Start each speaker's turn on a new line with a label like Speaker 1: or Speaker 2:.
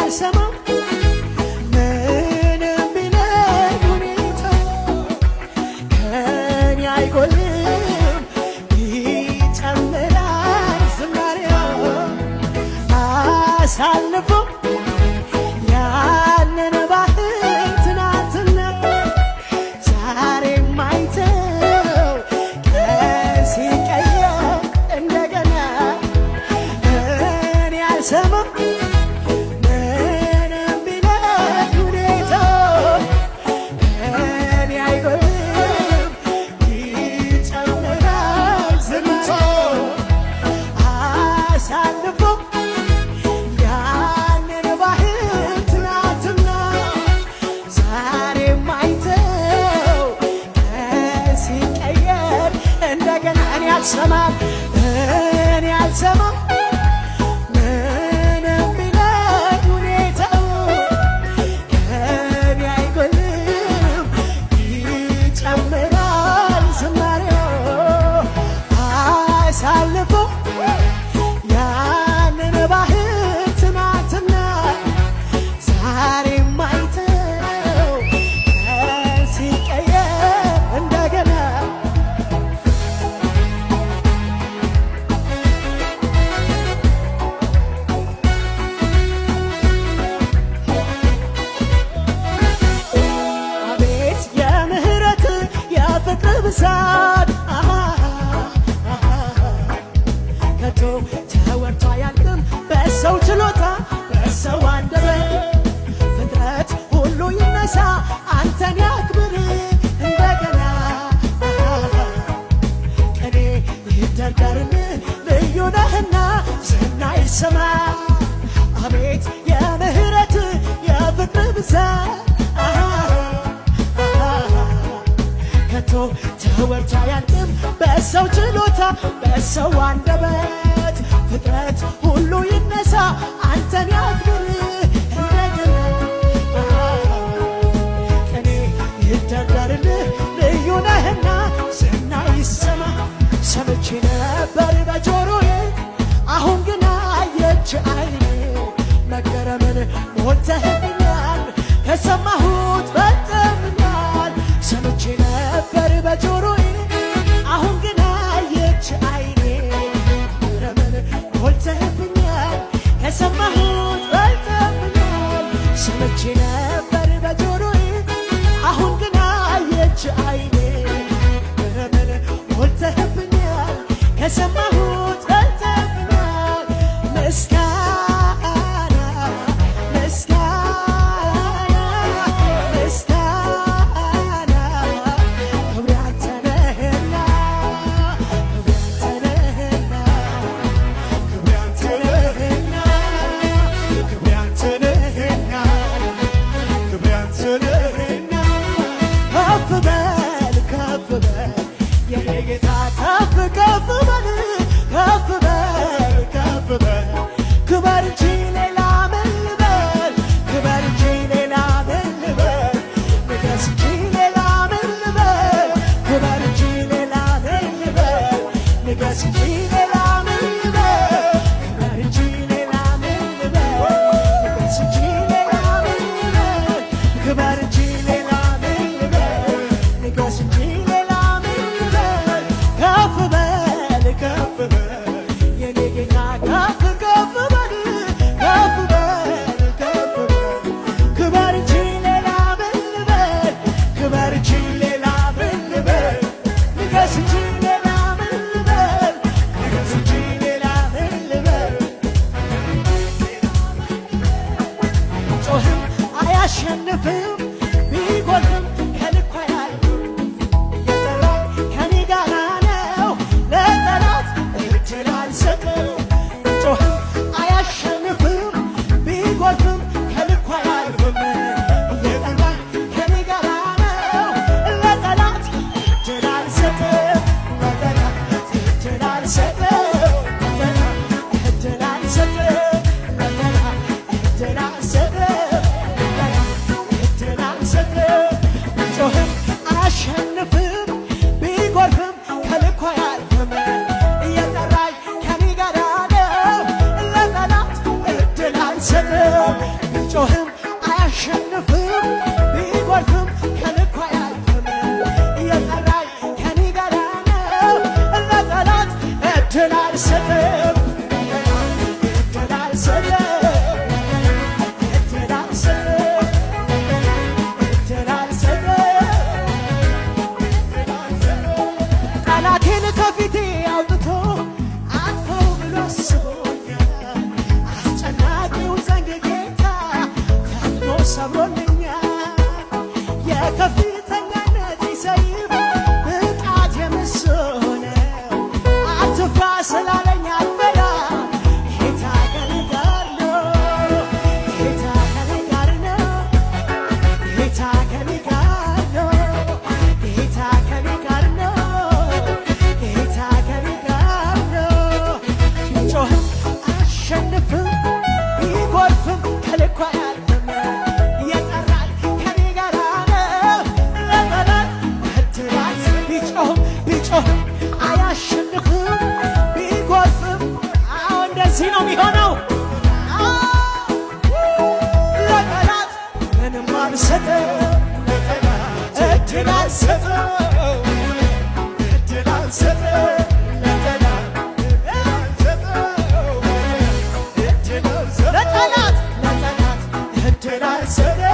Speaker 1: አልሰማም ምንም ቢለኝ ሁኔታ ከኔ አይጎልም ይጨምራል ዝማሬው አሳልፎ ያንን ባህር ትናንትና ዛሬም አይተው ቀን ሲቀየር እንደገና እኔ አልሰማም ምንም ቢለኝ ሁኔታ ከኔ አይጎልም ይጨምራል ዝማሬው አሳልፎ ያንን ባህር ትናንትና ዛሬም አይተው ቀን ሲቀየር እንደገና እኔ አልሰማም ምንም ቢለኝ ሁኔታው ከኔ አይጎልም ይጨምራል ዝማሬው አሳልፎ ያንን ባህር ትናንትና ዛሬም አይተው ቀን ሲቀየር እንደገና አቤት የምህረት የፍቅር ብዛት ከቶ ተወርቶ አያልቅም በሰው ችሎታ በሰው አንደበት ፍጥረት ሁሉ ይነሳ አንተን ያክብር እንደገና ቅኔ ይደርደርልህ ልዩ ነህና ዝና ይሰማ አቤት የምህረት የፍቅር ብዛት ከቶ ተወርቶ አያልቅም በሰው ችሎታ በሰው አንደበት ፍጥረት ሁሉ ይነሳ አንተን ያክብር እንደገና ቅኔ ይደርደርልህ ልዩ ነህና ዝና ይሰማ ሰምቼ ነበር በጆሮዬ አሁን ግን አየች ዓይኔ መገረምን ሞልተህብኛል ከሰማሁት በልጠህብኛል ሰምቼ ነበር በጆሮዬ አሁን ግን አየች ዓይኔ መገረምን ሞልተህብኛል ከሰማሁት በልጠህብኛል ሰምቼ ነበር በጆሮዬ አሁን ግን አየች ዓይኔ መገረምን ሞልተህብኛል ከሰማሁት በልጠህብኛል ምስጋና ምስጋና ምስጋና ክብር ያንተ ነህና ክብር ያንተ ነህና ክብር ያንተ ነህና ክብር ያንተ ነህና ከፍ በል የኔ ጌታ ከፍ በል ከፍ በል ክበር እንጂ ሌላ ምን ልበል ክበር እንጂ ሌላ ምን ልበል ንገስ እንጂ ሌላ ምን ልበል ክበር እንጂ ሌላ ምን ልበል ንገስ እንጂ ሌላ ምን ልበል ክበር እንጂ ሌላ ምን ልበል ንገስ እንጂ ሌላ ምን ልበል ክበር እንጂ ሌላ ምን ልበል ንገስ እንጂ ሌላ ምን ልበል ከፍ በል የኔ ጌታ ከፍ በል ክበር እንጂ ሌላ ምን ልበል ክበር እንጂ ሌላ ምን ልበል ንገስ እንጂ ሌላ ምን ልበል ንገስ እንጂ ሌላ ምን ልበል ጮህም አያሸንፍም ቢጎልም ከልኩ አያልፍም እየጠራኝ ከኔ ጋር ነው ለጠላት እድል አልሰጥም ጮህም አያሸንፍም ቢጎልም ከልኩ አያልፍም እየጠራኝ ከኔ ጋር ነው ለጠላት እድል አልሰጥም ለጠላት እድል አልሰጥም እድል አልሰጥም ለጠላት እድል አልሰጥም እድል አልሰጥም ጮህም አያሸንፍም ቢጎልም ከልኩ አያልፍም እየጠራኝ ከኔ ጋር ነው ለጠላት እድል አልሰጥም ቢጮህም አያሸንፍም ቢጎርፍም ከልኩ አያልፍም የጠራኝ ከኔ ጋር ነው ለጠላት እድል አልሰጥም እድል አልሰጥም እድል አልሰጥም እድል አልሰጥም ጠላቴን ከፊቴ አውጥቶ አጥፋው ብሎ አስቦኛል አስጨናቂው ዘንግ ጌታ ፈጥኖ ሰብሮልኛል የከፍተኛነት ሰይፍ ብቃት የምሱ ነው አትፍራ ስላለኝ አልፈራ ጌታ ከኔ ጋር ነው ጌታ ከኔ ጋር ነው ጌታ ከኔ ጋር ነው ጌታ ከኔ ጋር ነው ጌታ ከኔ ጋር ነው ቢጮህም አያሸንፍም ቢጎርፍም ከልኩ አያልፍም የጠራኝ ከኔ ጋር ነው ለጠላት እድል አልሰጥም ቢጮህም አያሸንፍም ቢጎርፍም አዎ እንደዚህ ነው የሚሆነው ለጠላት ምንም አልሰጥም እድል አልሰጥም እድል አልሰጥም ለጠላት እድል አልሰጥም ለጠላት እድል አልሰጥም